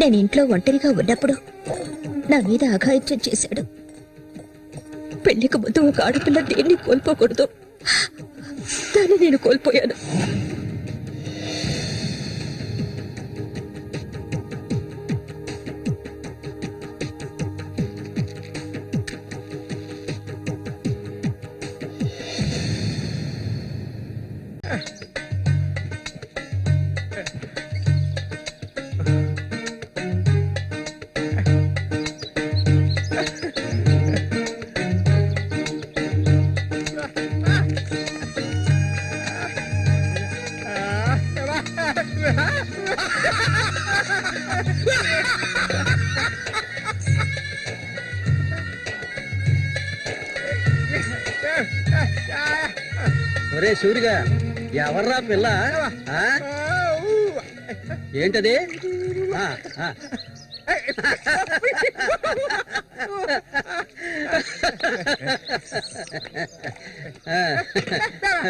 నేను ఇంట్లో ఒంటరిగా ఉన్నప్పుడు నా మీద అఘాయిత్యం చేశాడు. పెళ్లికి ముందు ఒక ఆడపిల్ల దేన్ని కోల్పోకూడదు, దాన్ని నేను కోల్పోయాను. ఒరే సూరిగా, ఎవర్రా పిల్ల? ఏంటది?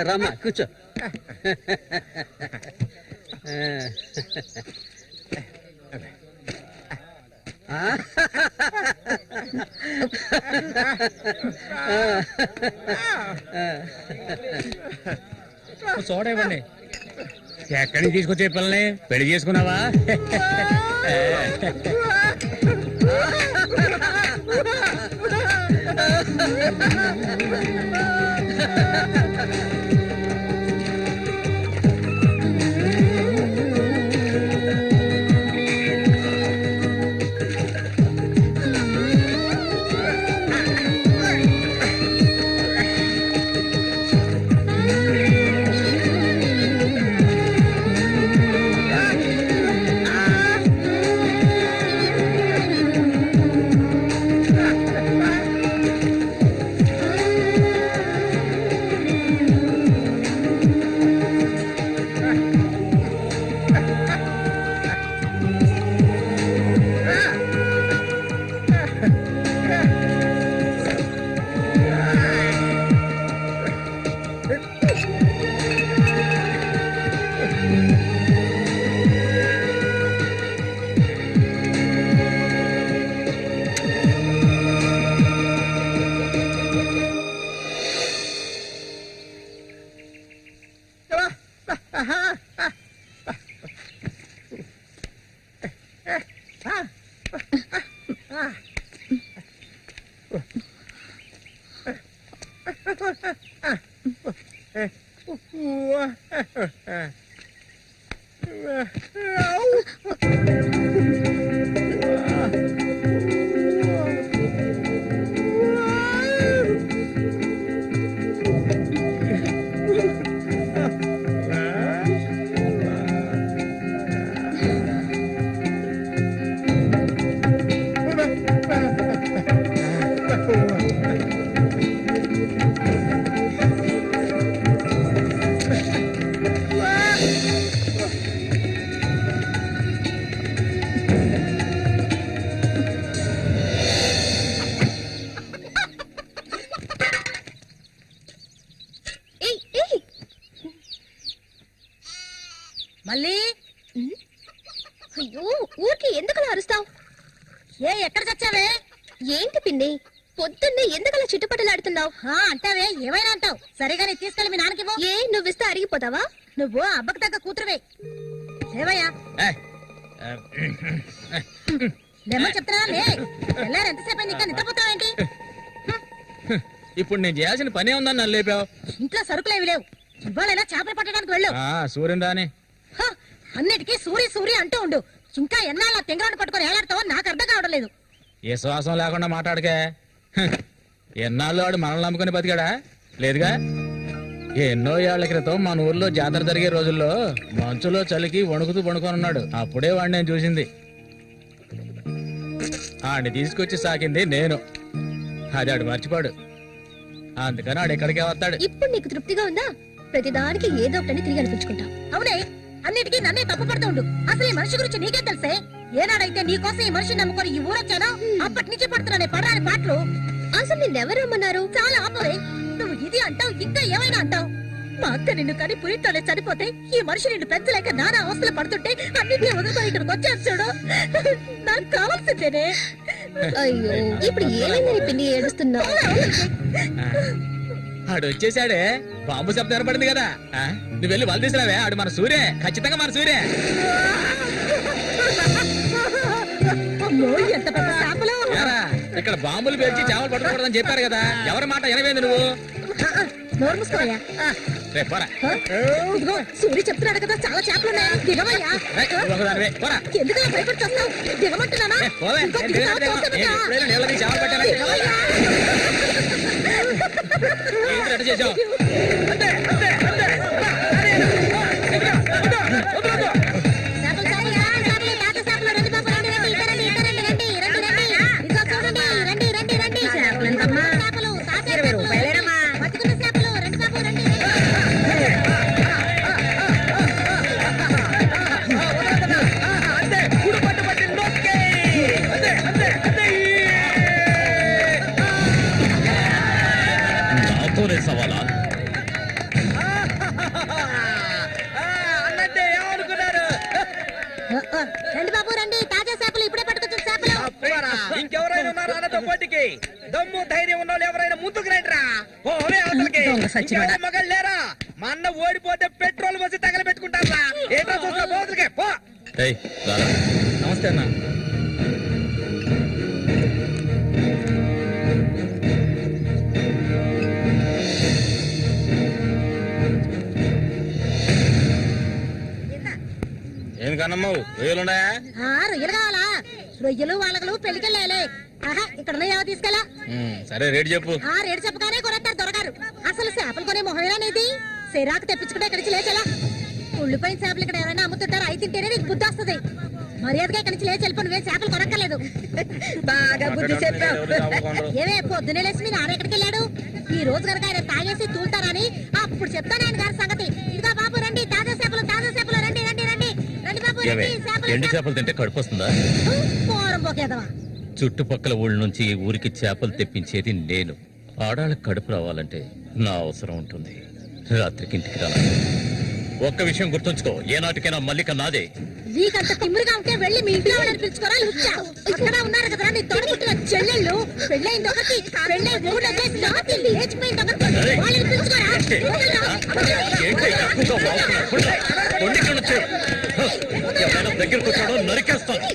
రమ్మా కూర్చో. చూడవండి, ఎక్కడికి తీసుకొచ్చే పిల్లని పెళ్లి చేసుకున్నావా? మళ్ళీ అయ్యో, ఊరికి ఎందుకలా అరుస్తావు? ఎక్కడ చచ్చావే? ఏంటి పిన్ని, పొద్దున్నే ఎందుకలా చుట్టుపట్టలాడుతున్నావు? అంటావే, ఏమైనా అంటావు. సరిగానే తీసుకెళ్ళి మీ నాన్నకి ఏ నువ్విస్తే అరిగిపోతావా? నువ్వు అబ్బకు తగ్గ కూతురువే. లేవయ్యా, లేమని చెప్తున్నా. లే, ఎంతసేపు ఇంకా నిద్రపోతావేంటి? ఇప్పుడు నేను చేయాల్సిన పనే ఉందని నన్ను లేపావు. ఇంట్లో సరుకులేవి లేవు. ఇవాళైనా చేపలు పట్టడానికి వెళ్ళు. సూర్యుని రాని అన్నిటికీ సూరి సూరి అంటూ ఉండు. ఇంకా ఎన్నాళ్ళ తెంగరాడు పట్టుకొని ఏలాడతావో నాకు అర్థం కావడం లేదు. ఏ శ్వాసం లేకుండా మాట్లాడకే. ఎన్నాళ్ళు వాడు మనల్ని నమ్ముకుని బతికాడా? లేదుగా. ఎన్నో ఏళ్ల క్రితం మన ఊర్లో జాతర జరిగే రోజుల్లో మంచులో చలికి వణుకుతూ పడుకొని ఉన్నాడు. అప్పుడే వాడిని నేను చూసింది. ఆడిని తీసుకొచ్చి సాకింది నేను. అది ఆడు మర్చిపోడు. అందుకని ఆడు ఎక్కడికే వస్తాడు. ఇప్పుడు నీకు తృప్తిగా ఉందా? ప్రతిదానికి ఏదో ఒకటి తిరిగి అనిపించుకుంటావు. అవునే, అన్నిటికీ నన్నే తప్పు పడుతూ ఉండు. అసలు ఈ మనిషి గురించి నీకే తెలుసే. ఏనాడైతే నీకోసం ఈ మనిషిని నమ్ముకొని ఈ ఊరొచ్చానో అప్పటి నుంచి పడుతున్నానే పడరాని పాటలు. అసలు నిన్నెవరు రమ్మన్నారు? చాలా ఆపవే. నువ్వు ఇది అంటావు, ఇంకా ఏమైనా అంటావు. మా అక్క నిన్ను కని పురితోనే చనిపోతే ఈ మనిషి నిన్ను పెంచలేక నానా అవస్థలు పడుతుంటే అన్నింటినీ వదులుకొని ఇక్కడికి వచ్చాను చూడు. నాకు కావాల్సిందేనే. అయ్యో ఇప్పుడు ఏమైందని పిన్ని ఏడుస్తున్నావు? ఆడు వచ్చేసాడే, బాంబు శబ్దం ఏర్పడింది కదా. నువ్వు వెళ్ళి వాళ్ళు తీసుకురావే, ఆడు మన సూర్య, ఖచ్చితంగా మన సూర్య. అమ్మో ఎంత పెద్ద చేపలు! ఇక్కడ బాంబులు పేల్చి చేపలు పట్టుకోకూడదని చెప్పారు కదా, ఎవరి మాట వినవేంది నువ్వు? నోరు మూసుకోవయ్యా. ఇదిగో సూర్య చెప్తున్నాడు కదా, చాలా చేపలు ఉన్నాయి, దిగవయ్యా. ఎందుకలా భయపడి వస్తావు? దిగమంటున్నానా? చేసావు సవాలా? అన్నట్టే ఏమనుకున్నారు? రండి బాబు రండి, తాజా చేపలు ఇప్పుడే పట్టుకొచ్చిన చేపలు. ఇంకెవరైనా ఉన్నారా అన్నతో పోటీకి? దమ్ము ధైర్యం ఉన్న వాళ్ళు ఎవరైనా ముందుకు రండిరా. మగలు లేరా? మా అన్న ఓడిపోతే పెట్రోల్ పోసి తగలబెట్టుకుంటారా? ఏటో చూసిన బోతులకే పో. నమస్తే అన్న. ఏం కన్నమ్మావు, రొయ్యలున్నాయా? రొయ్యలు కావాలా? రొయ్యలు వాళ్ళగలు పెళ్లికెళ్ళాలి. ఇక్కడ ఏమో తీసుకెళ్ళా. సరే రేటు చెప్పు. రేటు చెప్పగానే కొనేస్తారు దొరగారు. అసలు చేపలు కొనే మొహమేనేది? సిరాకు తెప్పించుకుంటే ఇక్కడికి లేచెలా. ఉళ్ళిపోయిన చేపలు ఇక్కడ ఎవరైనా అమ్ముతుంటారు, అయి తింటేనే నీకు బుద్ధి వస్తుంది. మర్యాదగా ఇక్కడి నుంచి లేచి వెళ్ళిపో, నువ్వే చేపలు కొనక్కర్లేదు. బాగా బుద్ధి చెప్పావు. ఏమే పొద్దునే లేచి మీ నాన్న ఎక్కడికి వెళ్ళాడు? ఈ రోజు కనుక ఆయన తాగేసి తూలుతారని అప్పుడు చెప్తాను ఆయన గారి సంగతి. ఇదిగో బాబు రండి, తాజా చేపలు రండి రండి రండి రండి బాబు రండి. ఎండు చేపలు తింటే కడుపు వస్తుందా? పోరం పోకేదవా. చుట్టుపక్కల ఊళ్ళ నుంచి ఈ ఊరికి చేపలు తెప్పించేది నేను. ఆడాళ్ళకి కడుపు రావాలంటే నా అవసరం ఉంటుంది. రాత్రికి ఇంటికి రా. ఒక్క విషయం గుర్తుంచుకో, ఏనాటికైనా మల్లిక నాదే. నీకంత తిమ్మిరిగా ఉంటే వెళ్ళి మీ ఇంట్లో వాళ్ళని పిలుచుకోరా. అక్కడ ఉన్నారు కదా నీ తోడుపుట్టిన చెల్లెళ్ళు. పెళ్ళైంది ఒకటి, పెళ్ళై ఊళ్ళో లేచిపోయింది ఒకటి. వాళ్ళని పిలుచుకోరా. దగ్గరకు వచ్చాడో నరికేస్తాను.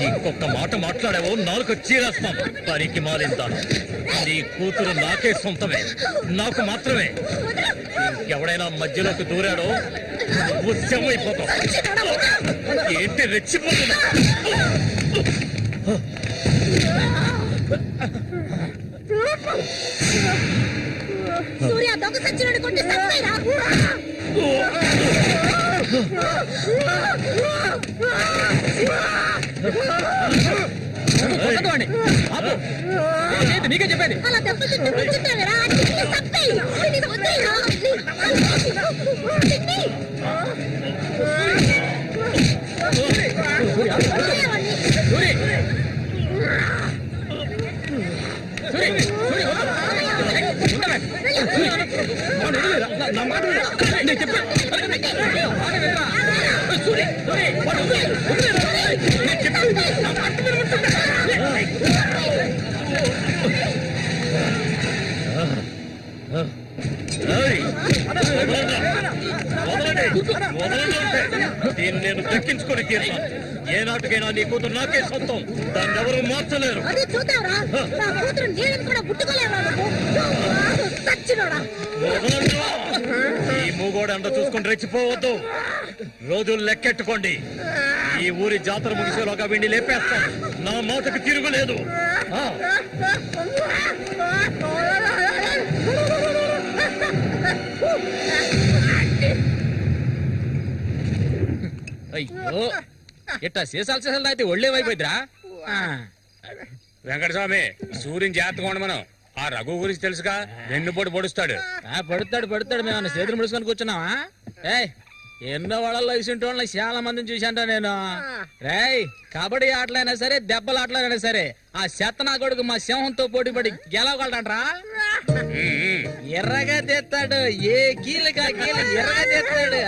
ఇంకొక మాట మాట్లాడావో నాలుగు చీరేస్తాను. పనికి మాలింతాను. నీ కూతురు నాకే సొంతమే, నాకు మాత్రమే. ఎవడైనా మధ్యలోకి దూరాడో అయిపోతావు. ఏంటి రెచ్చిపోతున్నా? సూర్య దొంగ సచ్చినోడి కొట్టి సత్తాయిరా. నీకే చెప్పేది. అలా దెబ్బతింటావేరా? దీన్ని నేను దక్కించుకొని తీరుతాను. ఏనాటికైనా నీ కూతురు నాకే సొంతం, దాన్ని ఎవరు మార్చలేరు. అదే చూద్దాంరా, నా కూతురు నీళ్ళని కూడా ముట్టుకోలేవా ఈ మూగోడు అంత చూసుకొని రెచ్చిపోవద్దు. రోజులు లెక్కెట్టుకోండి. ఈ ఊరి జాతర ముగిసేలోగా వీడిని లేపేస్తాను. నా మాటకు తిరుగులేదు. అయ్యో, ఇట్టా సీసాలు అయితే ఒళ్ళేమైపోయిద్దిరా. వెంకటస్వామి, సూర్యుని జాగ్రత్తగా మనం. ఆ రఘు గురించి తెలుసుగా, వెన్నుపోటు పొడుస్తాడు. పడుతాడు. మేము చేతులు ముడుచుకొని కూర్చున్నావా? ఏయ్, ఎన్నో వాళ్ళల్లో ఇసుంటి వాళ్ళని చాలా మందిని చూశాంట నేను. రేయ్, కబడ్డీ ఆటలైనా సరే, దెబ్బల ఆటలైనా సరే, ఆ శతనా కొడుకు మా సింహంతో పోటీ పడి గెలవగలడంట్రా. ఎర్రగా తెస్తాడు, ఏ కీలుగా కీలు ఎర్రగా తెస్తాడు.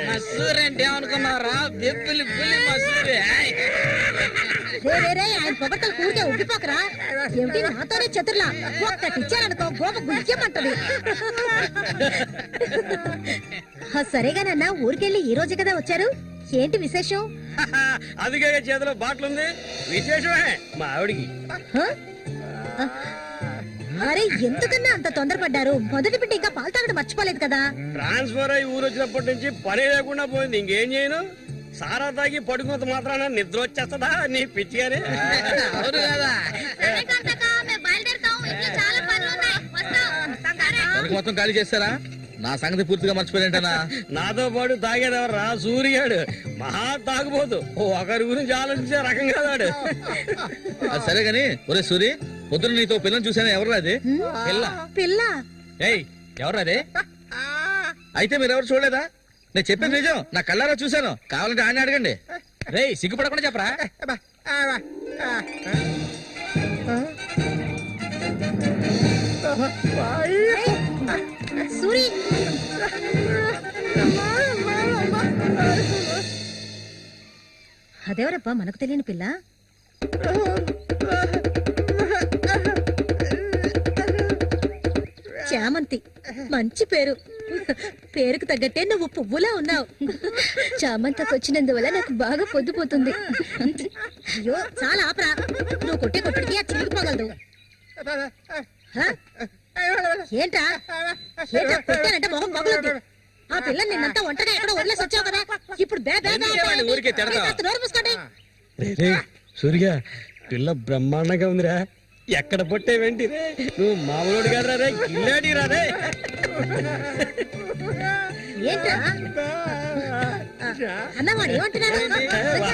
మసూరి అంటే ఏమనుకున్నారా? బెబ్బులి పులి మసూరి. ఆయన పొగట్టలు కూరికే ఉబ్బిపోకరా. ఏమిటి నాతోనే చతుర్లా ఒక్కటిచ్చారనుకో గోప గుయ్యమంటది. సరేగానన్నా, ఊరికెళ్ళి ఈ రోజు కదా వచ్చారు, ఏంటి విశేషం? అదిగే చేతిలో బాటిల్ ఉంది, విశేషమే మా ఆవిడికి. అరే ఎందుకన్నా అంత తొందరపడ్డారు? మొదటి బిడ్డ ఇంకా పాలు తాగడం మర్చిపోలేదు కదా. ట్రాన్స్ఫర్ అయ్యి ఊరు వచ్చినప్పటి నుంచి పని లేకుండా పోయింది. ఇంకేం చేయను, సారా తాగి పడుకున్నంత మాత్రాన నిద్ర వచ్చేస్తుందా నీ పిచ్చిగానే? అవును కదా. మొత్తం ఖాళీ చేస్తారా? నా సంగతి పూర్తిగా మర్చిపోయింటనా? నాతో పాటు తాగేదెవర్రా? సూర్యాడు మహా తాగుపోతు, ఒకరి గురించి ఆలోచించే రకం కాదాడు. అది సరే గాని, ఒరే సూరి, పొద్దున నీతో పిల్లని చూసాను. ఎవరు అది? పిల్ల. పిల్ల? ఏయ్, ఎవరు అది? అయితే మీరెవరు చూడలేదా? నేను చెప్పేది నిజం, నా కళ్ళారా చూశాను. కావాలంటే ఆయన అడగండి. రేయ్, సిగ్గుపడకుండా చెప్పరా? సూరి, అదేవరబ్బా మనకు తెలియని పిల్ల? చామంతి, మంచి పేరు. పేరుకు తగ్గట్టే నువ్వు పువ్వులా ఉన్నావు. చామంతకు వచ్చినందువల్ల నాకు బాగా పొద్దుపోతుంది. అయ్యో చాలా ఆపరా, నువ్వు కొట్టే కొట్టడికి ఆ చిరిగిపోగలదు. ఏంటా ఏంటా కొట్టానంటే మొహం పగులుద్ది. ఆ పిల్ల నిన్నంతా ఒంటరిగా ఎక్కడో వదిలేసి వచ్చావు కదా, ఇప్పుడు ఊరికే తిడతావు. నోరు మూసుకోండి. సూర్య, పిల్ల బ్రహ్మాండంగా ఉందిరా. ఎక్కడ పొట్టేవేంటి రే? నువ్వు మామూలుడు కదా రే, గిల్లాడి రా రే. ఏంటా అన్నవాడు ఏమంటున్నాడు?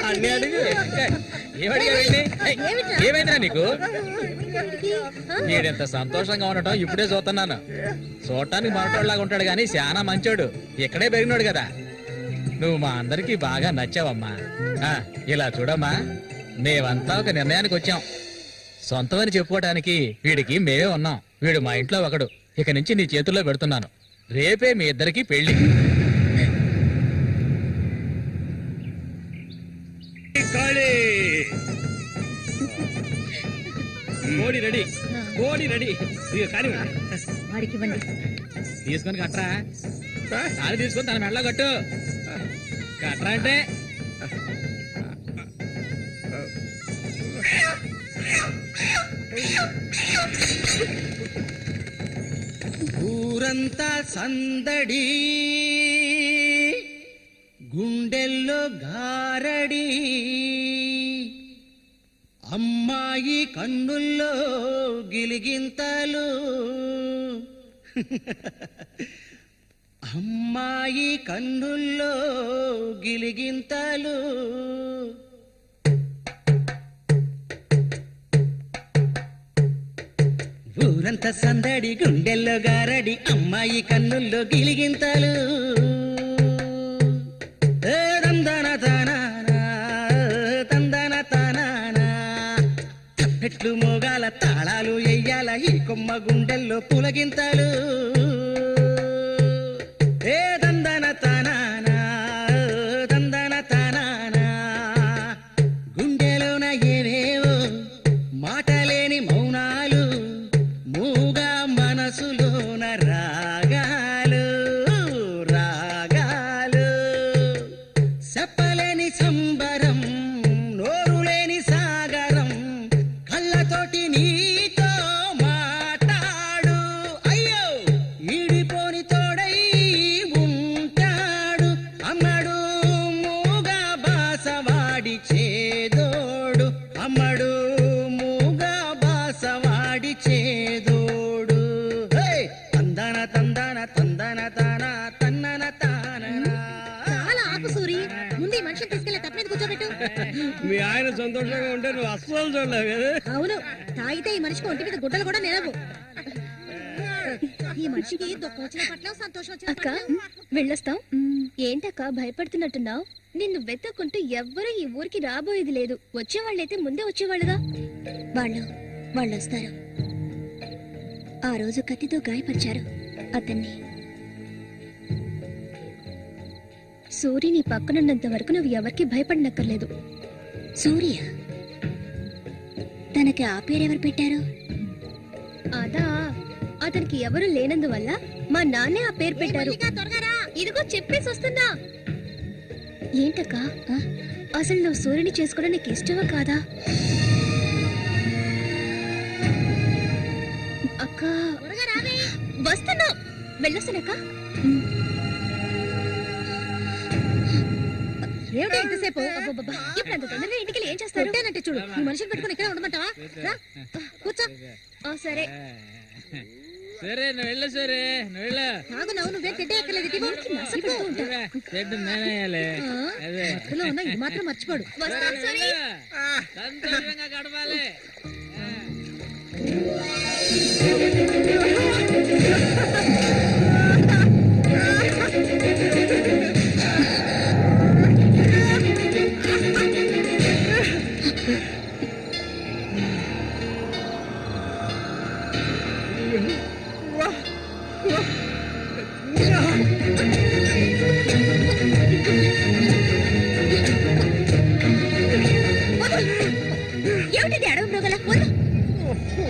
వాడిని అడుగు. ఏమైందిరా నీకు? వీడెంత సంతోషంగా ఉండటం ఇప్పుడే చూస్తున్నాను. చూడటానికి మనటోళ్ళలాగా ఉంటాడు గాని చాలా మంచోడు. ఇక్కడే పెరిగినాడు కదా. నువ్వు మా అందరికి బాగా నచ్చావమ్మా. ఇలా చూడమ్మా, మేమంతా ఒక నిర్ణయానికి వచ్చాం. సొంతమని చెప్పుకోవడానికి వీడికి మేమే ఉన్నాం. వీడు మా ఇంట్లో ఒకడు. ఇక నుంచి నీ చేతుల్లో పెడుతున్నాను. రేపే మీ ఇద్దరికి పెళ్లి. కోడి రెడీ, కోడి రెడీ. కానీ వాడికి ఇవ్వండి. తీసుకొని కట్టరా. తాళి తీసుకొని తన మెడలో కట్టు. కట్టరా అంటే ఊరంతా సందడి, గుండెల్లో గారడి, అమ్మాయి కన్నుల్లో గిలిగింతలు, అమ్మాయి కన్నుల్లో గిలిగింతలు. ఊరంతా సందడి, గుండెల్లో గారడి, అమ్మాయి కన్నుల్లో గిలిగింతలు. తందన తానానా, తందన తానానా. తప్పెట్లు మోగాల, తాళాలు ఎయ్యాల, ఈ కొమ్మ గుండెల్లో పులగింతలు. తందన తానానా, తందన తానానా. గుండెలోన ఏవేవో మాటలేని మౌనాలు, మూగా మనసులోన రాగాలు, రాగాలు. చెప్పలేని సంబరం, నోరులేని సాగరం, కళ్ళతోటి నీతో మాట్లాడు. అయ్యో ఈడిపోని తోడై ఉంటాడు, అమ్మడు మూగా బాసవాడి చేదోడు, అమ్మడు మూగా బాసవాడి చేదోడు. తందన తందన తందన తాన తన్నన తాననా. చాలా ఆపు సూరి, ముందు ఈ మనిషిని తీసుకెళ్లి తప్ప మీద కూర్చోబెట్టు. మీ ఆయన సంతోషంగా ఉంటే నువ్వు అస్సలు చూడలేవు కదా. అవును, తాగితే ఈ మనిషికి ఒంటి మీద గుడ్డలు కూడా నిలవు. ఈ మనిషికి దుఃఖం వచ్చిన పట్ల, సంతోషం వచ్చిన అక్క వెళ్ళొస్తాం. ఏంటక్క భయపడుతున్నట్టున్నావు? నిన్ను వెతుక్కుంటూ ఎవ్వరూ ఈ ఊరికి రాబోయేది లేదు. వచ్చేవాళ్ళైతే ముందే వచ్చేవాళ్ళుగా. వాళ్ళు వస్తారు. ఆ రోజు కత్తితో గాయపరిచారు అతన్ని. సూరి నీ పక్కనున్నంత వరకు నువ్వు ఎవరికి భయపడనక్కర్లేదు. సూర్య తనకి ఆ పేరెవరు పెట్టారు? అదా, అతనికి ఎవరు లేనందువల్ల మా నాన్నే ఆ పేరు పెట్టారు. ఇదిగో చెప్పేసి వస్తున్నా. ఏంటక్క, అసలు నువ్వు సూర్యుని చేసుకోవడం నీకు ఇష్టమా కాదా? అక్క వస్తున్నా, వెళ్ళొస్తానక్క. ఏమిటి ఎంతసేపు? ఇప్పుడు అంత తొందరగా ఇంటికి ఏం చేస్తారు? అంటే చూడు, ఈ మనిషిని పెట్టుకుని ఇక్కడ ఉండమంటావా? రా, కూర్చో. సరే. సరే నువ్వు వెళ్ళు, సరే నువ్వు వెళ్ళు. నాగు నువ్వే తిట్టేయక్కర్లేదు. చెడ్డు నేనేయాలి. అదే ఉన్న ఇది మాత్రం మర్చిపోడు. వస్తాను సూరి. సంతోషంగా గడపాలి. ఏమిటిది అడవి మృగల? వద్దు.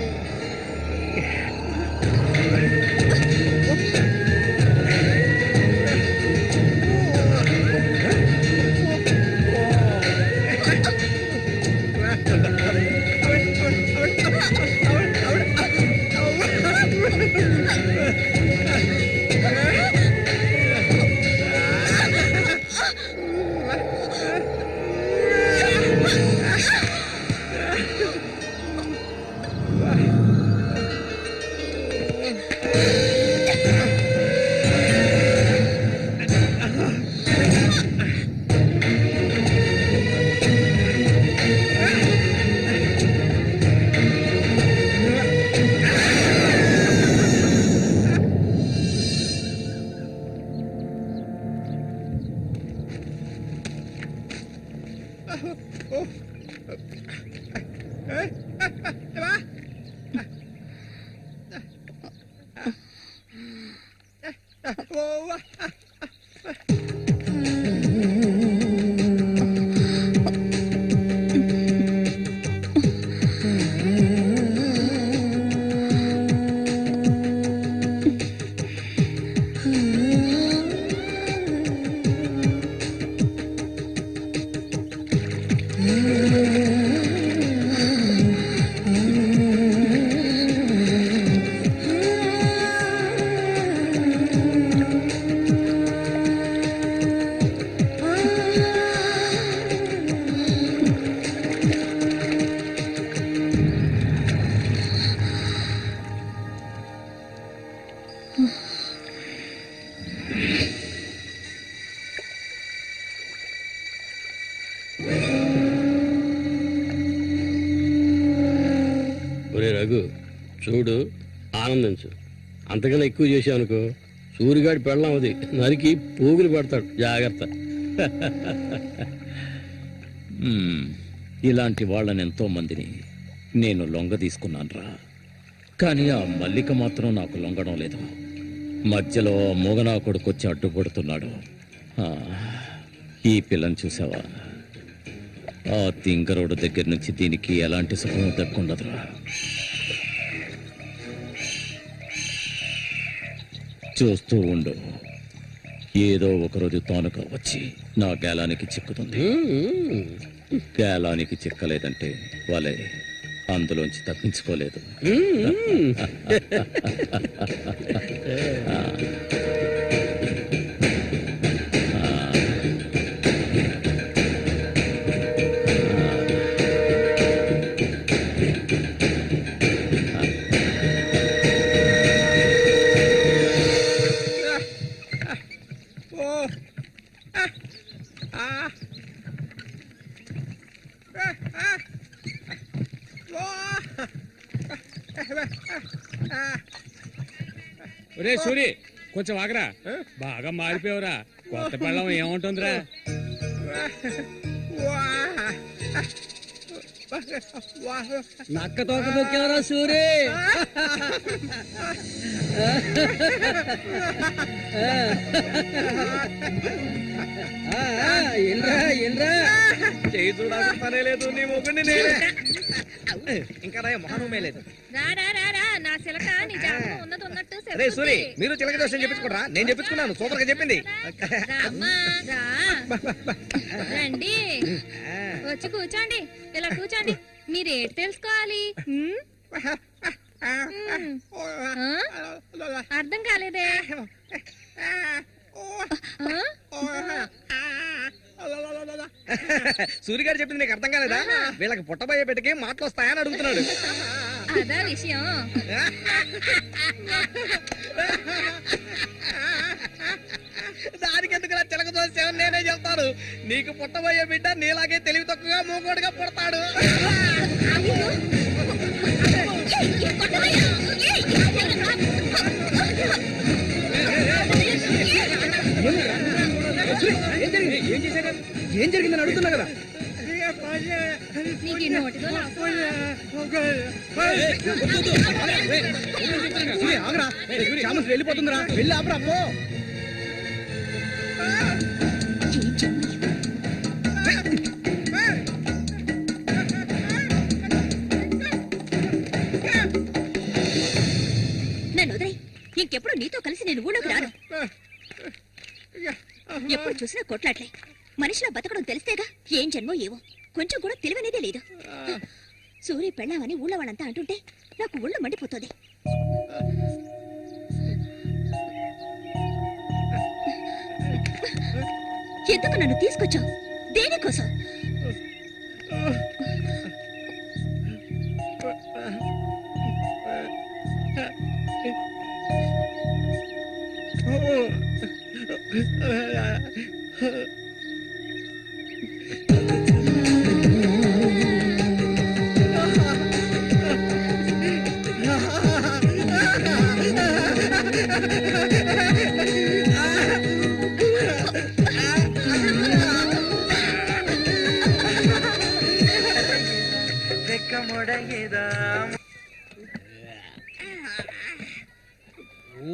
ఒరే రఘు, చూడు, ఆనందించు. అంతకన్నా ఎక్కువ చేసావు అనుకో, సూరిగాడి పెళ్ళం అది నరికి పోగులు పెడతాడు. జాగ్రత్త. ఇలాంటి వాళ్ళని ఎంతో మందిని నేను లొంగ తీసుకున్నానురా. కానీ ఆ మల్లిక మాత్రం నాకు లొంగడం లేదు. మధ్యలో మూగనా కొడుకొచ్చి అడ్డుపడుతున్నాడు. ఈ పిల్లని చూసావా? ఆ తింగరోడు దగ్గర నుంచి దీనికి ఎలాంటి సుఖం దక్కుండదురా. చూస్తూ ఉండు, ఏదో ఒకరోజు తానుగా వచ్చి నా గేలానికి చిక్కుతుంది. గేలానికి చిక్కలేదంటే వాళ్ళే అందులోంచి తప్పించుకోలేదు. ఒరే సూరి, కొంచెం ఆగరా. బాగా మారిపోయావురా. కొత్త పెళ్ళం ఏముంటుందిరా? నక్క తోక తొక్కేవరా సూరి ఏంట్రా ఏంట్రా చేయి చూడాలనే లేదు నీ మొగ్గుని నేనే ఇంకా మొహమే లేదు. నా సిలక నీ జాతకం ఉన్నది ఉన్నట్టు అరే సూరి మీరు చిలక దోషం చెప్పించుకోరా నేను చెప్పించుకున్నాను సూపర్ గా చెప్పింది. రండి వచ్చి కూర్చోండి ఇలా కూర్చోండి మీరు ఏంటి తెలుసుకోవాలి అర్థం కాలేదే సూరి గారు చెప్పింది నీకు అర్థం కాలేదా? వీళ్ళకి పుట్టబోయే బిడ్డకి మాటలు వస్తాయని అడుగుతున్నాడు. అదా విషయం దానికి ఎందుకు చిలక దోషం నేనే చెప్తాను. నీకు పుట్టబోయే బిడ్డ నీలాగే తెలివి తక్కువగా మూగోడుగా పుడతాడు. ఏం జరిగిందని అడుగుతున్నా కదా. నీకు ఈ నోటితో వెళ్ళిపోతుందిరా వెళ్ళి ఆపరా పో. నన్ను వదిలే ఇంకెప్పుడు నీతో కలిసి నేను ఊళ్ళోకి రాను. ఎప్పుడు చూసినా కొట్లాట్లే మనిషిలా బతకడం తెలిస్తేగా ఏం జన్మో ఏవో కొంచెం కూడా తెలివనేదే లేదు. సూర్య పెళ్ళామని ఊళ్ళో వాళ్ళంతా అంటుంటే నాకు ఊళ్ళో మండిపోతుంది. ఎందుకు నన్ను తీసుకొచ్చావు? దేనికోసం?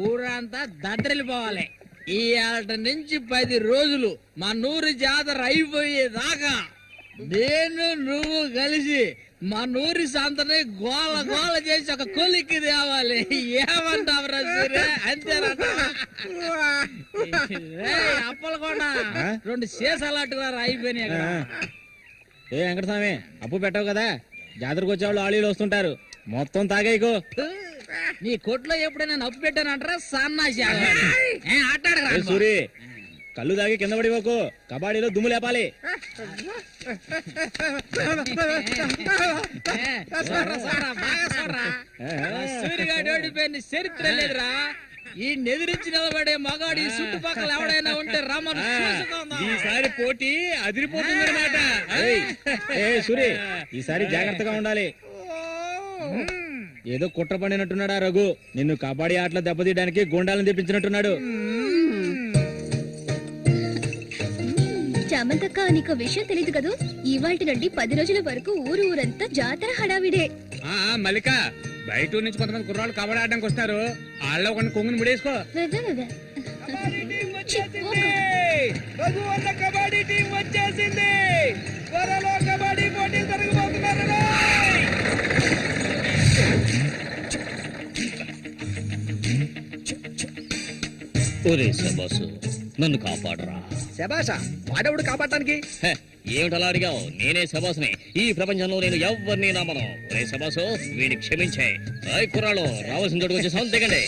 ఊరంతా దద్దరిల్లిపోవాలి. ఈ ఆట నుంచి 10 రోజులు మా నూరు జాతర అయిపోయేదాకా నేను నువ్వు కలిసి మా నూరి సంతని గోల గోల చేసి ఒక కొలిక్కి తేవాలి. ఏమంటావురా సూర్య? అంతేనంట. అప్పలకొండ 2 సీసాలు అయిపోయినాయి అక్కడ. ఏ వెంకటస్వామి అప్పు పెట్టవు కదా, జాతరకు వచ్చేవాళ్ళు ఆళీలు వస్తుంటారు, మొత్తం తాగేయకు. నీ కొట్లో ఎప్పుడైనా నప్పు పెట్టానంటారా సన్నాసి? సూరి కళ్ళు తాగి కింద పడిపోకు, కబాడీలో దుమ్ము లేపాలి. సూర్యగాడి ఓడిపోయిన చరిత్ర లేదురా. ఈ నెదిరించి నిలబడే మగాడు ఈ చుట్టుపక్కల ఎవడైనా ఉంటే రమ్మను. ఈసారి పోటీ అదిరిపోతుంది అనమాట. సూరి ఈసారి జాగ్రత్తగా ఉండాలి. ఏదో కుట్ర పండినట్టున్నాడా రఘు, నిన్ను కబడ్డీ ఆటలో దెబ్బతీయడానికి గుండాలను తెప్పించినట్టున్నాడు. చామంతక్క నీకు విషయం తెలీదు కదూ, ఇవాల్టి నుండి 10 రోజుల వరకు ఊరంతా జాతర హడావిడే. మల్లిక బయట నుంచి కొంతమంది కుర్రాళ్ళు కబడ్డీ ఆడడానికి వస్తారు. వాళ్ళలో కొన్ని కొంగుని ముడేసుకో. కబడ్డీ టీం వచ్చేసింది. త్వరలో కబడ్డీ పోటీలు జరగబోతున్నారు. ఒరే శబాసు, నన్ను కాపాడరా. శబాషా వాడెవడు కాపాడటానికి? ఏమిటలా అడిగావు? నేనే శబాసుని. ఈ ప్రపంచంలో నేను ఎవరిని నమ్మను. ఒరే శబాసు, వీడిని క్షమించే. కుర్రాళ్ళు రావాల్సిన చోటుకు వచ్చి సౌండ్ దిగండి.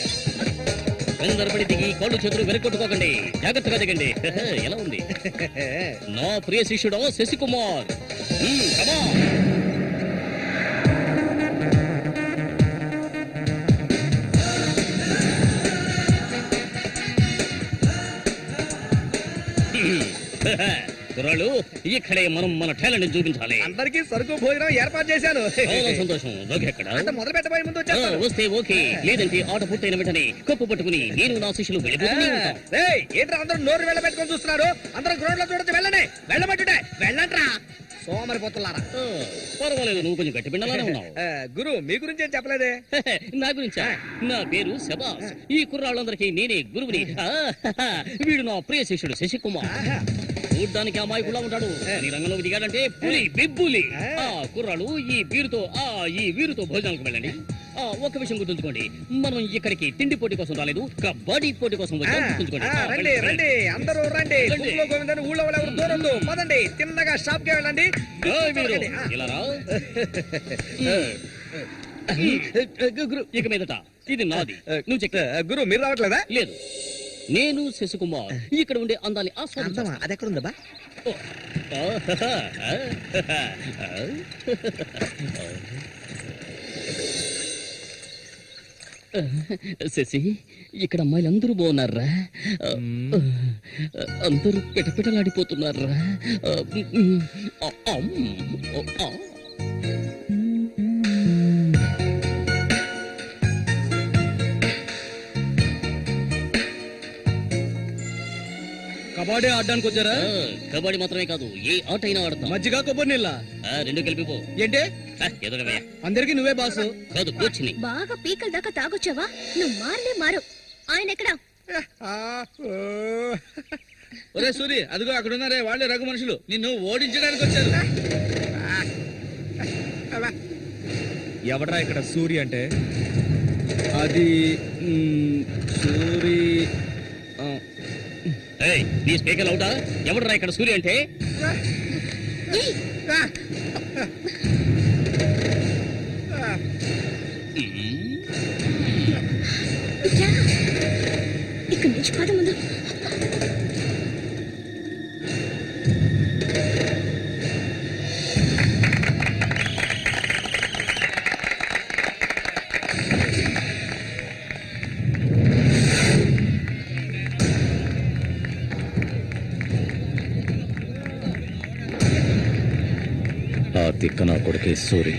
అందరపడి దిగి కళ్ళు చేతులు వెనక్కొట్టుకోకండి, జాగ్రత్తగా దిగండి. ఎలా ఉంది నా ప్రియ శిష్యుడు శశికుమార్? కుర్రాళ్ళు, ఇక్కడే మనం మన టాలెంట్ చూపించాలి. అందరికీ సరుకు భోజనం ఏర్పాటు చేశాను. చాలా సంతోషం. ఎక్కడ మొదలు పెట్టబోయే ముందు వస్తే ఓకే, లేదంటే ఆట పూర్తయిన వెంటనే కప్పు పట్టుకుని నేను నా శిష్యులు వెళ్ళిపోతూనే ఉంటాం. ఏంట్రా అందరూ నోరు వెళ్ళబెట్టుకొని చూస్తున్నారు? అందరూ గ్రౌండ్ లో చూడొచ్చు. వెళ్ళండి, వెళ్ళబట్టుడే వెళ్ళంట్రా. సోమరిపోతున్నారా. పర్వాలేదు, నువ్వు కొంచెం గట్టి పిండలానే ఉన్నావు. గురు మీ గురించి ఏం చెప్పలేదే. నా గురించా? నా పేరు శబాస్. ఈ కుర్రాళ్ళందరికీ నేనే గురువుని. వీడు నా ప్రియ శిష్యుడు శశికుమార్. చూడ్డానికి అమాయకులా ఉంటాడు. నీ రంగంలోకి దిగాడంటే పులి బిబ్బులి. కుర్రాళ్ళు ఈ వీరుతో భోజనాలకు వెళ్ళండి. ఒక విషయం గుర్తుంచుకోండి, మనం ఇక్కడికి తిండి పోటీ కోసం రాలేదు, కబడ్డీ పోటీ కోసం వచ్చాం. గుర్తుంచుకోండి. రండి రండి అందరూ రండి. గుంపులో గోవిందని ఊళ్ళో వాళ్ళు ఎవరు దూరందు. పదండి తిన్నగా షాప్ కి వెళ్ళండి. ఇలా రా. ఇక మీదట ఇది నాది. నువ్వు చెక్. గురు మీరు రావట్లేదా? లేదు, నేను శశికుమార్ ఇక్కడ ఉండే అందాన్ని ఆస్వాదించా. అది ఎక్కడ ఉందా? శశి, ఇక్కడ అమ్మాయిలు అందరూ బాగున్నారా? అందరూ పిటపిటలాడిపోతున్నారా? కబడ్డీ ఆడడానికి వచ్చారా? కబడ్డీ మాత్రమే కాదు, ఏ ఆట అయినా ఆడతాం. మజ్జిగ కొబ్బరి నీళ్ళ రెండు కలిపిపో. ఏంటే ఎదురవయ్యా. అందరికి నువ్వే బాసు కాదు, కూర్చుని. బాగా పీకల దాకా తాగొచ్చావా? నువ్వు మారు. ఆయన ఎక్కడా? ఒరే సూరి, అదిగో అక్కడ ఉన్నారే, వాళ్ళే రఘు మనుషులు. నిన్ను ఓడించడానికి వచ్చారు. ఎవడరా ఇక్కడ సూరి అంటే? అది సూరి. నీ స్పీకర్ అవుతా? ఎవడరా ఇక్కడ సూర్య అంటే? ఇక్కడి నుంచి పద ముందు. ఆ తిక్క నా కొడుకే సూరి.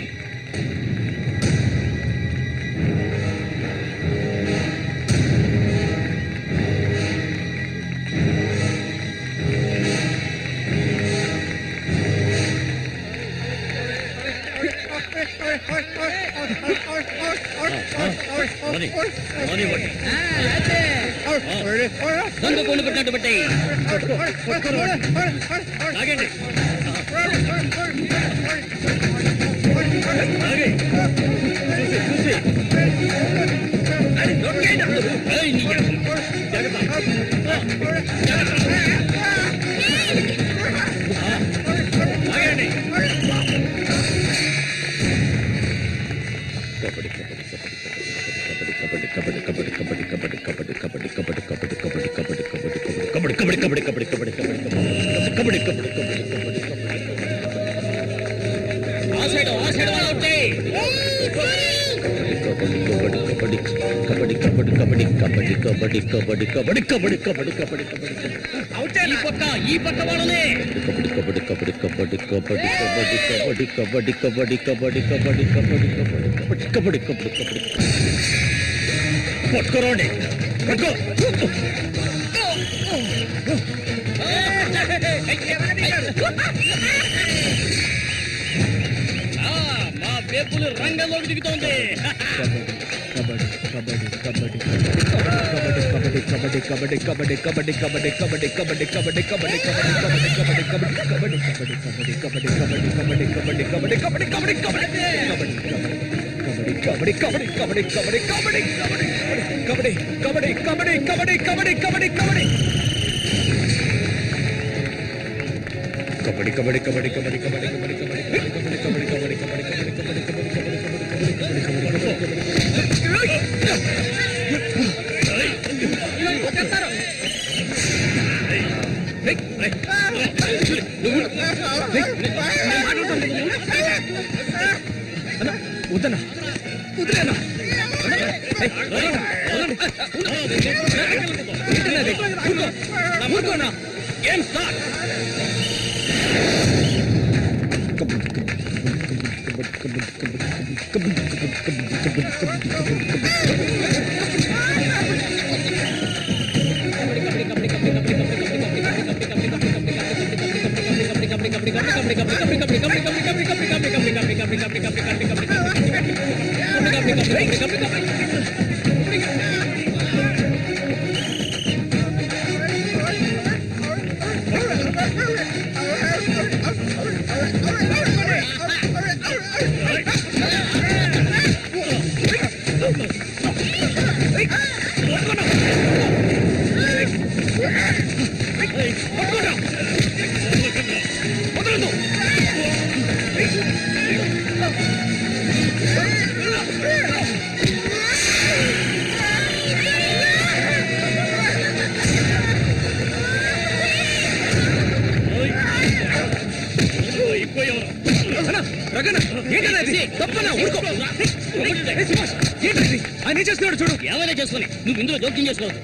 దొంగ కొండు పెట్టినట్టు పెట్టాయి. ఆగండి. ఈ పక్క వాళ్ళనే పట్టుకోరండి. మా వేపులు రంగంలోకి దిగుతోంది. వద్దనా వదిలేనా ఊరుకోనా ఏం స్టార్ట్ కబడ్డీ ఆయన చేస్తున్నాడు చూడు. ఏమైనా చేసుకుని నువ్వు ఇందులో జోక్యం చేసుకోవద్దు.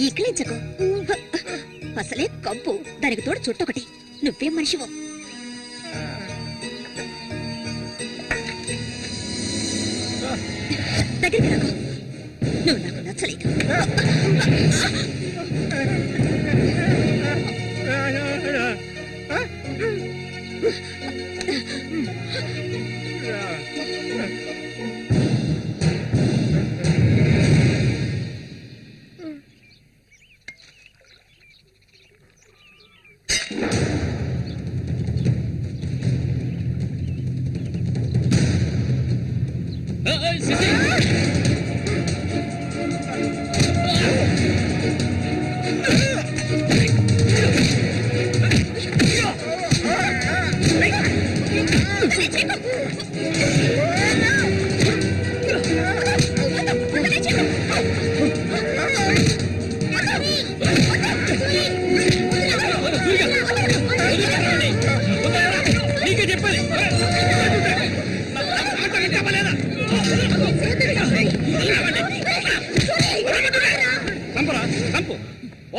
ఇక్కలించకు, అసలే కంపు, దానికి తోడు చుట్టొకటి. నువ్వేం మనిషివో. దగ్గరికి రాకు, నువ్వు నాకు నచ్చలేదు.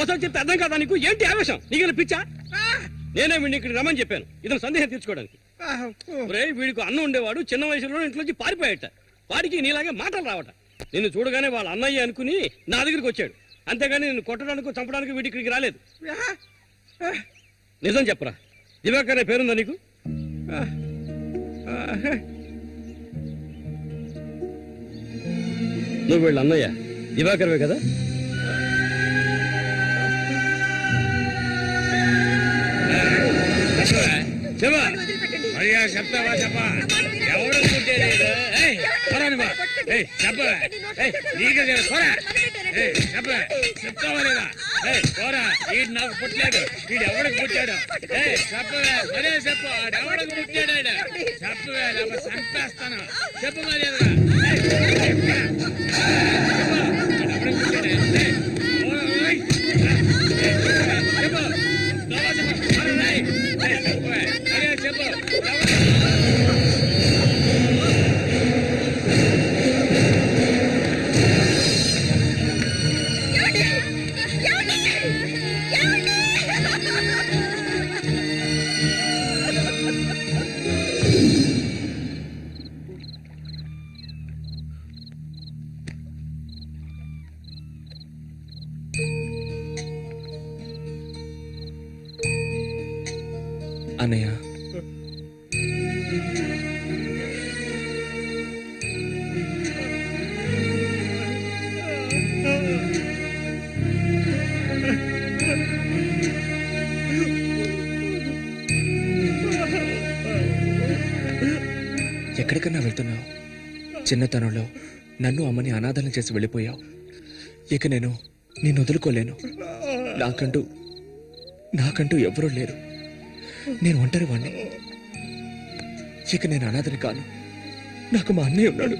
ఓసారి చెప్తే అర్థం కాదా నీకు? ఏంటి ఆవేశం? నీకు పిచ్చా? నేనే వీడిని ఇక్కడికి రమ్మని చెప్పాను ఇతను సందేహం తీర్చుకోవడానికి. వీడికి అన్న ఉండేవాడు, చిన్న వయసులో ఇంట్లోంచి పారిపోయాట. వాడికి నీలాగే మాటలు రావట. నిన్ను చూడగానే వాళ్ళ అన్నయ్య అనుకుని నా దగ్గరికి వచ్చాడు. అంతేగాని నిన్ను కొట్టడానికి చంపడానికి వీడి ఇక్కడికి రాలేదు. నిజం చెప్పరా, దివాకర్ అనే పేరుందా నీకు? నువ్వు వీళ్ళ అన్నయ్య దివాకర్వే కదా? చెప్తావా? చెప్పా, ఎవరు చెప్తావా లేదా? పోరా, వీడు నాకు పుట్టలేదు, వీడు ఎవడికి పుట్టాడు? చెప్పవే, మరే చెప్పు, ఎవడికి పుట్టాడు? చెప్పవే, చంపేస్తాను. చెప్పు మర్యాదగా. అన్నయ్య, ఎక్కడికన్నా వెళ్తున్నావు. చిన్నతనంలో నన్ను అమ్మని అనాథలను చేసి వెళ్ళిపోయావు. ఇక నేను నిన్ను వదులుకోలేను. నాకంటూ ఎవరూ లేరు. నేను ఒంటరి వాణ్ణి. ఇక నేను అనాథని కాను. నాకు మా అన్నయ్య ఉన్నాడు.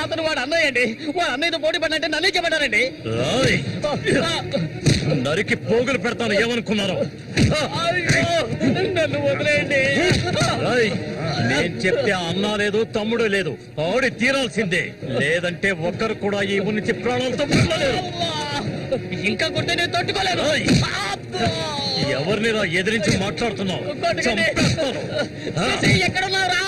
అతను వాడు అన్నయ్య అండి. వాడు అన్నయ్యతో పోటీ పడినట్టే నన్ను చెప్పారండి. నరికి పోగులు పెడతాను ఏమనుకున్నారు? నన్ను వదిలేయండి. నేను చెప్తే అన్నా లేదు తమ్ముడు లేదు, ఆడి తీరాల్సిందే. లేదంటే ఒక్కరు కూడా ఈ ఊరి నుంచి ప్రాణాలతో వెళ్ళలేరు. ఇంకా కొట్టే నేను తట్టుకోలేను. ఎవరిని ఎదిరించి మాట్లాడుతున్నావు? చంపేస్తాను. ఎక్కడున్నారా?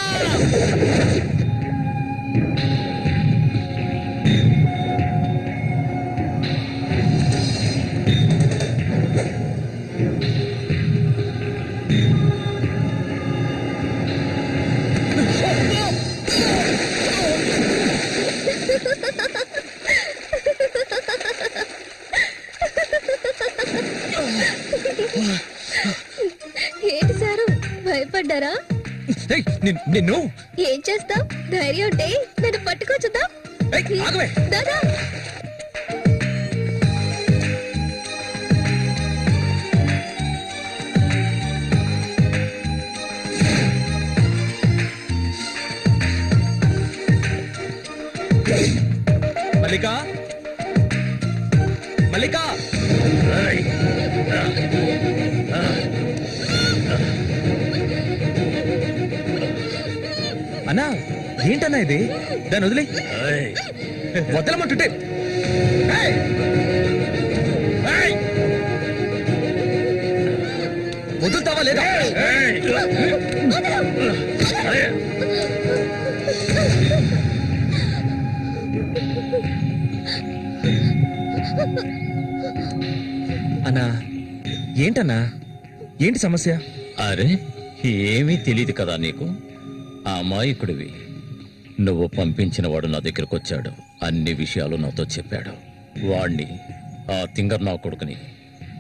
ఏంటి సారు భయపడ్డారా? నిన్ను ఏం చేస్తావ్? ధైర్యం ఉంటే నన్ను పట్టుకోవచ్చుదా? దాదా మల్లికా, మల్లికా, అన్నా ఏంటన్నా ఇది? దాన్ని వదిలే. వదలమంటుంటే వదులుతావా లేదా? అన్నా ఏంటన్నా, ఏంటి సమస్య? అరే ఏమీ తెలియదు కదా నీకు? అమాయకుడివి. నువ్వు పంపించిన వాడు నా దగ్గరకు వచ్చాడు. అన్ని విషయాలు నాతో చెప్పాడు. వాణ్ణి, ఆ తింగర్ నా కొడుకుని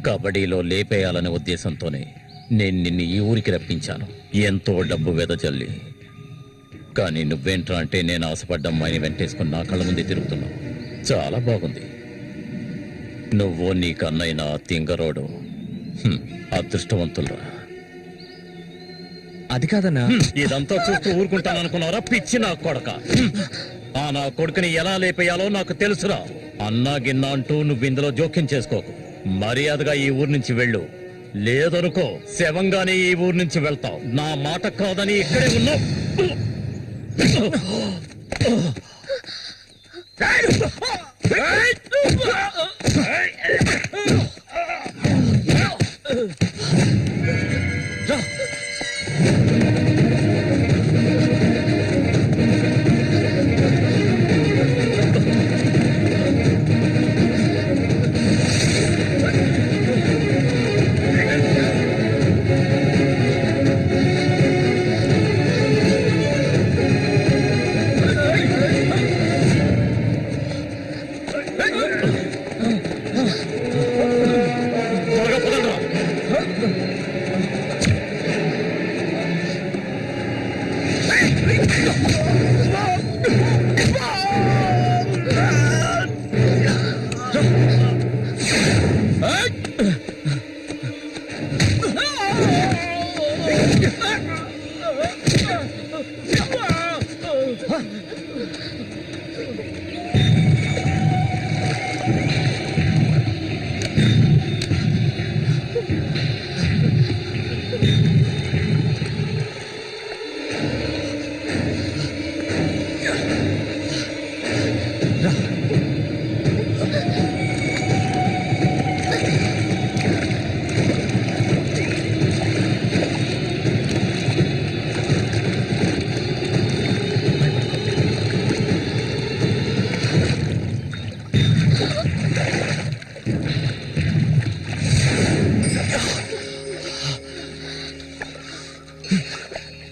కబడ్డీలో లేపేయాలనే ఉద్దేశంతోనే నేను నిన్ను ఈ ఊరికి రప్పించాను. ఎంతో డబ్బు వెదజల్లి. కానీ నువ్వేంట్రా అంటే నేను ఆశపడ్డ అమ్మాయిని వెంటేసుకుని నా కళ్ళ ముందే తిరుగుతున్నావు. చాలా బాగుంది. నువ్వు నీ కన్నైన తింగరోడు అదృష్టవంతులరా. అది కాదన్నా. ఇదంతా చూస్తూ ఊరుకుంటాననుకున్నారా పిచ్చి నా కొడక? ఆ నా కొడుకుని ఎలా లేపేయాలో నాకు తెలుసురా. అన్నా గిన్నా అంటూ నువ్వు ఇందులో జోక్యం చేసుకోకు. మర్యాదగా ఈ ఊరు నుంచి వెళ్ళు. లేదనుకో శవంగానే ఈ ఊరు నుంచి వెళ్తావు. నా మాట కాదని ఇక్కడే ఉన్నావు.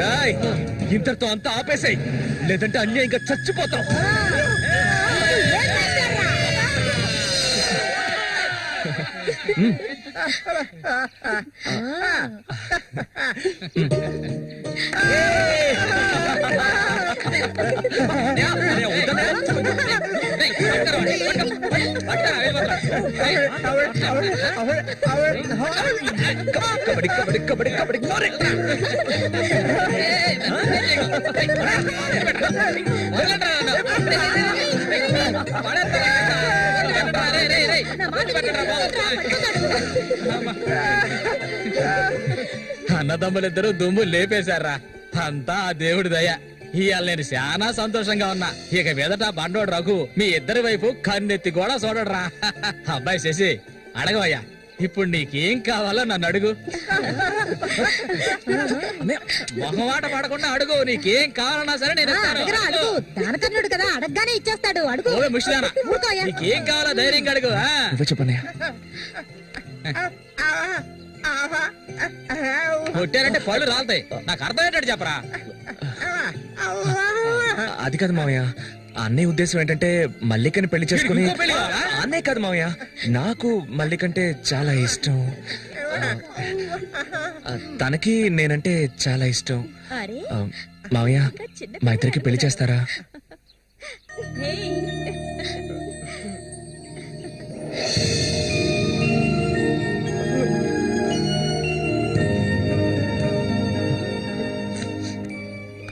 రాయ్ ఇంతటితో అంతా ఆపేసాయి, లేదంటే అన్యాయంగా చచ్చిపోతాం. కబడ్డీ కబడ్డీ కబడ్డీ కబడ్డీ అన్నదమ్ములిద్దరూ దుమ్ము లేపేశారా, అంతా ఆ దేవుడి దయ. ఇవాళ నేను చాలా సంతోషంగా ఉన్నా. ఇక మీదట బండోడు రఘు మీ ఇద్దరి వైపు కన్నెత్తి కూడా చూడరా. అబ్బాయి శశి అడగవయ్యా, ఇప్పుడు నీకేం కావాలో నన్ను అడుగు. మొహమాట పడకుండా అడుగు, నీకేం కావాలన్నా సరే నేను దానకర్ణుడు కదా, అడగగానే ఇచ్చేస్తాడు. అడుగు. ముషిదానా, నీకేం కావాలో ధైర్యంగా అడుగు. చెప్పన్నయ్య. కొట్టారంటే పళ్ళు రాలుతాయి. నాకు అర్థమయ్యేటట్టు చెప్పరా. అది కాదు మావయ్య, అన్నయ్య ఉద్దేశం ఏంటంటే మల్లికని పెళ్లి చేసుకుని. అన్నయ్య కాదు మావయ్య, నాకు మల్లికంటే చాలా ఇష్టం. తనకి నేనంటే చాలా ఇష్టం. మావయ్య మా ఇద్దరికి పెళ్లి చేస్తారా?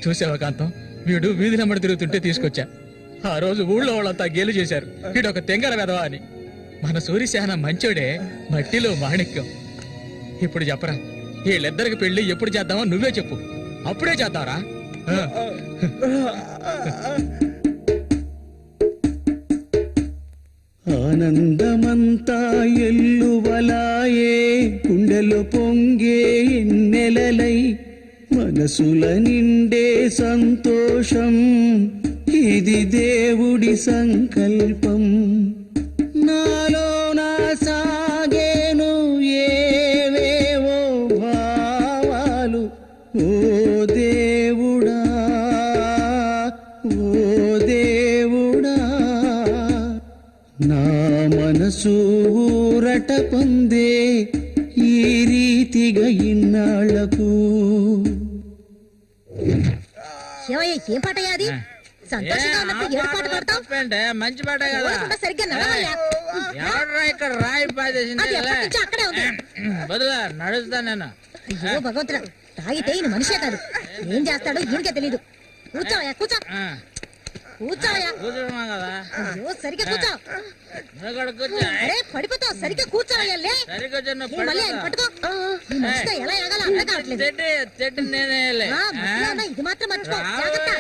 చూసావా కాంతం, వీడు వీధి నెమ్మడి తిరుగుతుంటే తీసుకొచ్చా. ఆ రోజు ఊళ్ళో వాళ్ళంతా గేలు చేశారు, వీడు ఒక తెంగర వెధవా అని. మన సూర్యశాన మంచోడే, మట్టిలో మాణిక్యం. ఇప్పుడు చెప్పరా, వీళ్ళిద్దరికి పెళ్లి ఎప్పుడు చేద్దామో నువ్వే చెప్పు, అప్పుడే చేద్దారా. ఆనందమంతా ఎల్లువలాయే, గుండెలు పొంగే ఎన్నెలలై, మనసుల నిండే సంతోషం, ఇది దేవుడి సంకల్పం. నాలో నా సాగేను ఏవేవో భావాలు, ఓ దేవుడా ఓ దేవుడా, నా మనసు ఊరట పొందే ఈ రీతిగా ఇన్నాళ్లకు. ఏం పాటయ్యా అది? సంతోషంగా ఉన్నప్పుడు ఏడు పాట పాడతావు? తప్పేంటే మంచి పాట కదా ఊరకుండా సరిగ్గా నడవయ్యా. ఎవడ్రా ఇక్కడ రాయి పాదేసింది అది ఎప్పటి నుంచో అక్కడే ఉంది. బదులా నడుస్తా నేను అయ్యో భగవంతుడా, తాగితే ఈయన మనిషే కాదు, ఏం చేస్తాడో ఈయనకే తెలీదు. కూర్చోవయ్యా, కూర్చో. కూర్చోవయ్యా. కూర్చోమా కదా అయ్యో సరిగ్గా కూర్చో. నువ్వు కూడా కూర్చో అరే పడిపోతావు, సరిగ్గా కూర్చోవయ్యా. లే సరిగ్గా ఈ మళ్ళీ ఆయన పట్టుకో. ఈ మనిషితో ఎలా ఎగాలో అర్థం కావట్లేదు. చెట్టు నేనే ఆ, మధ్యలో ఉన్న ఇది మాత్రం మర్చిపో. జాగ్రత్త.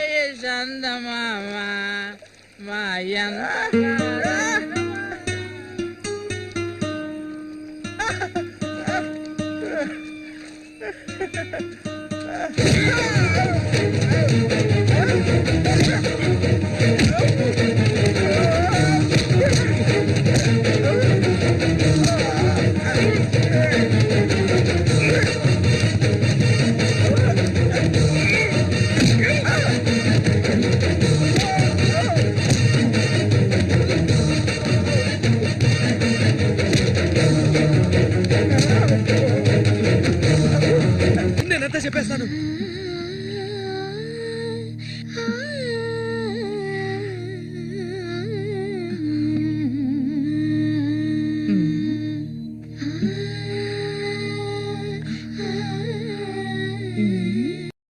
నేనంతా చెప్పేస్తాను.